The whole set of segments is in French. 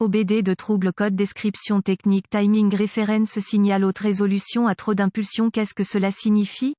OBD de trouble code description technique timing reference signal haute résolution à trop d'impulsion. Qu'est-ce que cela signifie?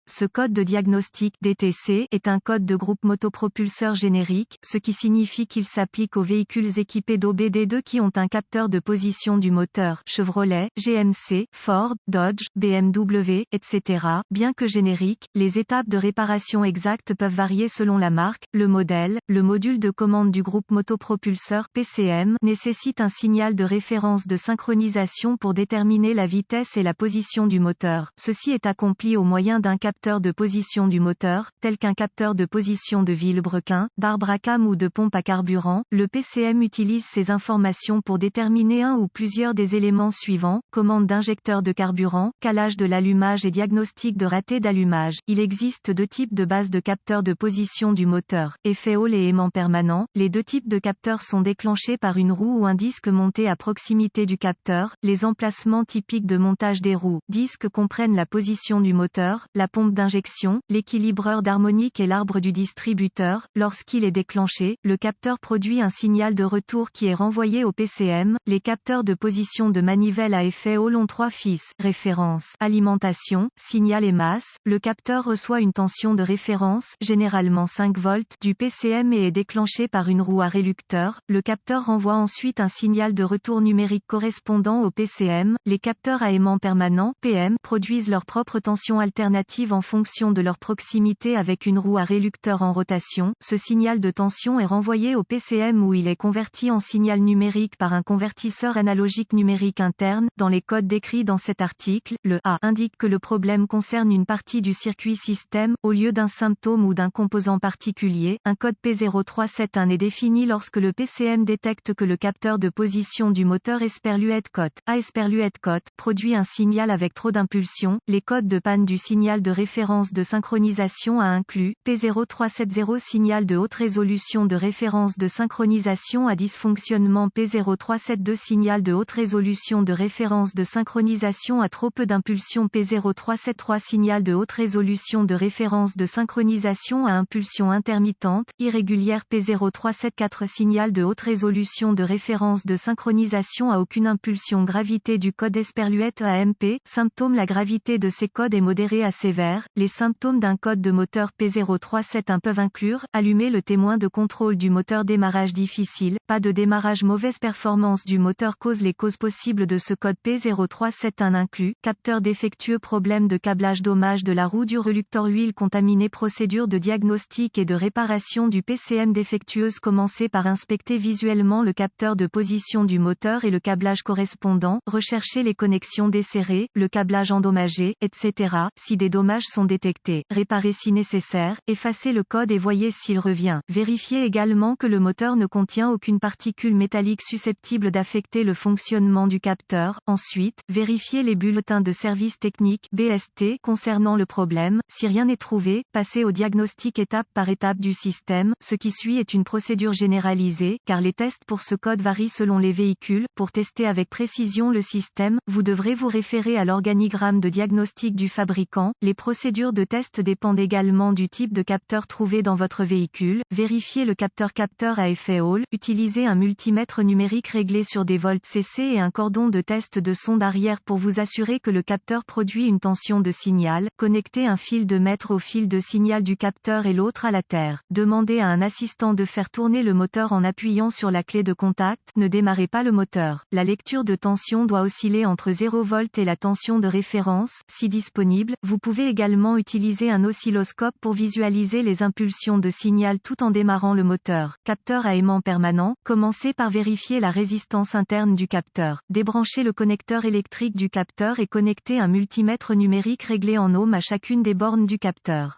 Ce code de diagnostic DTC est un code de groupe motopropulseur générique, ce qui signifie qu'il s'applique aux véhicules équipés d'OBD2 qui ont un capteur de position du moteur Chevrolet, GMC, Ford, Dodge, BMW, etc. Bien que génériques, les étapes de réparation exactes peuvent varier selon la marque, le modèle. Le module de commande du groupe motopropulseur PCM nécessite un signal de référence de synchronisation pour déterminer la vitesse et la position du moteur. Ceci est accompli au moyen d'un capteur de position du moteur, tel qu'un capteur de position de vilebrequin, d'arbre à cames ou de pompe à carburant. Le PCM utilise ces informations pour déterminer un ou plusieurs des éléments suivants: commande d'injecteur de carburant, calage de l'allumage et diagnostic de raté d'allumage. Il existe deux types de bases de capteurs de position du moteur, effet Hall et aimant permanent. Les deux types de capteurs sont déclenchés par une roue ou un disque monté à proximité du capteur. Les emplacements typiques de montage des roues, disques comprennent la position du moteur, la pompe d'injection, l'équilibreur d'harmonique et l'arbre du distributeur. Lorsqu'il est déclenché, le capteur produit un signal de retour qui est renvoyé au PCM. Les capteurs de position de manivelle à effet Hall ont trois fils. Référence, alimentation, signal et masse. Le capteur reçoit une tension de référence, généralement 5 volts, du PCM et est déclenché par une roue à réducteur. Le capteur renvoie ensuite un signal de retour numérique correspondant au PCM. Les capteurs à aimant permanent, PM, produisent leur propre tension alternative en fonction de leur proximité avec une roue à réducteur en rotation. Ce signal de tension est renvoyé au PCM où il est converti en signal numérique par un convertisseur analogique numérique interne. Dans les codes décrits dans cet article, le A indique que le problème concerne une partie du circuit système, au lieu d'un symptôme ou d'un composant particulier. Un code P0371 est défini lorsque le PCM détecte que le capteur de position du moteur Esperluette-Cote A Esperluette-Cote produit un signal avec trop d'impulsion. Les codes de panne du signal de référence de synchronisation a inclus P0370 signal de haute résolution de référence de synchronisation à dysfonctionnement, P0372 signal de haute résolution de référence de synchronisation à trop peu d'impulsion, P0373 signal de haute résolution de référence de synchronisation à impulsion intermittente, irrégulière, P0374 signal de haute résolution de référence de synchronisation à aucune impulsion. Gravité du code Esperluette AMP. Symptômes: la gravité de ces codes est modérée à sévère. Les symptômes d'un code de moteur P0371 peuvent inclure: allumer le témoin de contrôle du moteur, démarrage difficile, pas de démarrage, mauvaise performance du moteur. Les causes possibles de ce code P0371 incluent: capteur défectueux, problème de câblage, dommage de la roue du reducteur, huile contaminée. Procédure de diagnostic et de réparation du PCM défectueuse. Commencez par inspecter visuellement le capteur de position du moteur et le câblage correspondant. Recherchez les connexions desserrées, le câblage endommagé, etc. Si des dommages sont détectés, réparez si nécessaire, effacez le code et voyez s'il revient. Vérifiez également que le moteur ne contient aucune particule métallique susceptible d'affecter le fonctionnement du capteur. Ensuite, vérifiez les bulletins de service technique (BST) concernant le problème. Si rien n'est trouvé, passez au diagnostic étape par étape du système. Ce qui suit est une procédure généralisée, car les tests pour ce code varient selon les véhicules. Pour tester avec précision le système, vous devrez vous référer à l'organigramme de diagnostic du fabricant. Les procédures de test dépendent également du type de capteur trouvé dans votre véhicule. Vérifiez le capteur à effet Hall. Utilisez un multimètre numérique réglé sur des volts CC et un cordon de test de sonde arrière pour vous assurer que le capteur produit une tension de signal. Connectez un fil de mètre au fil de signal du capteur et l'autre à la terre. Demandez à un assistant de faire tourner le moteur en appuyant sur la clé de contact. Ne démarrez pas le moteur. La lecture de tension doit osciller entre 0 V et la tension de référence, si disponible. Vous pouvez également utiliser un oscilloscope pour visualiser les impulsions de signal tout en démarrant le moteur. Capteur à aimant permanent. Commencez par vérifier la résistance interne du capteur. Débranchez le connecteur électrique du capteur et connectez un multimètre numérique réglé en ohms à chacune des bornes du capteur.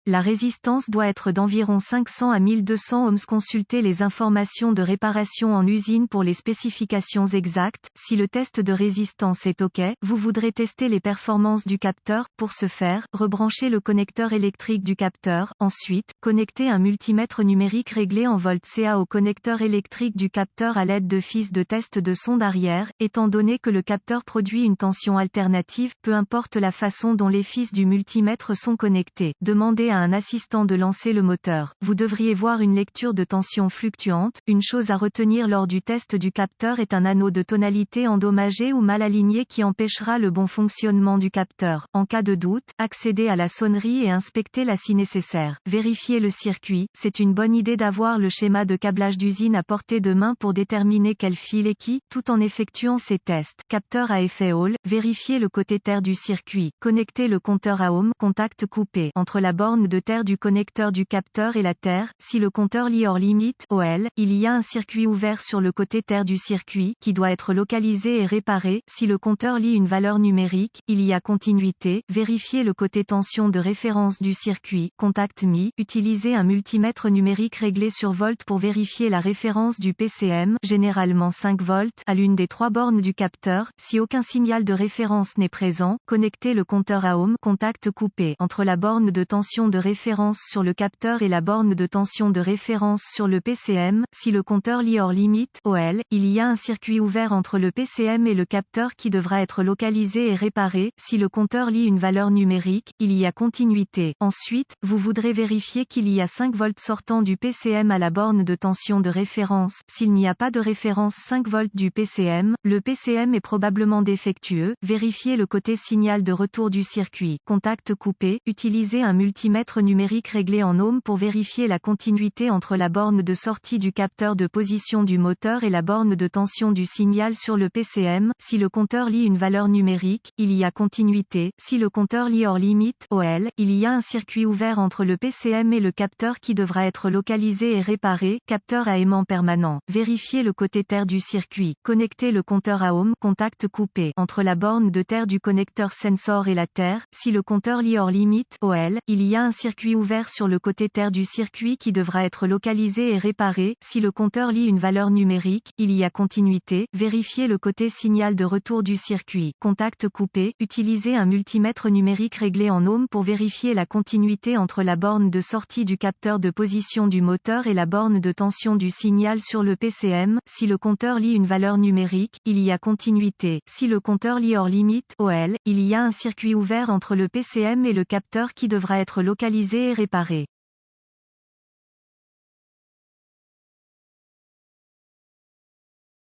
La résistance doit être d'environ 500 à 1200 ohms. Consultez les informations de réparation en usine pour les spécifications exactes. Si le test de résistance est OK, vous voudrez tester les performances du capteur. Pour ce faire, rebranchez le connecteur électrique du capteur. Ensuite, connectez un multimètre numérique réglé en volts CA au connecteur électrique du capteur à l'aide de fils de test de sonde arrière. Étant donné que le capteur produit une tension alternative, peu importe la façon dont les fils du multimètre sont connectés, demandez à un assistant de lancer le moteur. Vous devriez voir une lecture de tension fluctuante. Une chose à retenir lors du test du capteur est un anneau de tonalité endommagé ou mal aligné qui empêchera le bon fonctionnement du capteur. En cas de doute, accédez à la sonnerie et inspectez-la si nécessaire. Vérifiez le circuit. C'est une bonne idée d'avoir le schéma de câblage d'usine à portée de main pour déterminer quel fil est qui, tout en effectuant ces tests. Capteur à effet Hall. Vérifiez le côté terre du circuit. Connectez le compteur à ohm, contact coupé, entre la borne de terre du connecteur du capteur et la terre. Si le compteur lit hors limite, OL, il y a un circuit ouvert sur le côté terre du circuit, qui doit être localisé et réparé. Si le compteur lit une valeur numérique, il y a continuité. Vérifiez le côté tension de référence du circuit. Contact mis. Utilisez un multimètre numérique réglé sur volt pour vérifier la référence du PCM, généralement 5 volts, à l'une des 3 bornes du capteur. Si aucun signal de référence n'est présent, connectez le compteur à ohm, contact coupé, entre la borne de tension de référence sur le capteur et la borne de tension de référence sur le PCM. Si le compteur lit hors limite, OL, il y a un circuit ouvert entre le PCM et le capteur qui devra être localisé et réparé. Si le compteur lit une valeur numérique, il y a continuité. Ensuite, vous voudrez vérifier qu'il y a 5 volts sortant du PCM à la borne de tension de référence. S'il n'y a pas de référence 5 volts du PCM, le PCM est probablement défectueux. Vérifiez le côté signal de retour du circuit. Contact coupé. Utilisez un multimètre numérique réglé en ohms pour vérifier la continuité entre la borne de sortie du capteur de position du moteur et la borne de tension du signal sur le PCM. Si le compteur lit une valeur numérique, il y a continuité. Si le compteur lit hors limite, OL, il y a un circuit ouvert entre le PCM et le capteur qui devra être localisé et réparé. Capteur à aimant permanent. Vérifiez le côté terre du circuit. Connectez le compteur à ohm, contact coupé, entre la borne de terre du connecteur sensor et la terre. Si le compteur lit hors limite, OL, il y a un circuit ouvert sur le côté terre du circuit qui devra être localisé et réparé. Si le compteur lit une valeur numérique, il y a continuité. Vérifiez le côté signal de retour du circuit. Contact coupé. Utilisez un multimètre numérique réglé en ohms pour vérifier la continuité entre la borne de sortie du capteur de position du moteur et la borne de tension du signal sur le PCM. Si le compteur lit une valeur numérique, il y a continuité. Si le compteur lit hors limite, OL, il y a un circuit ouvert entre le PCM et le capteur qui devra être localisé et réparé.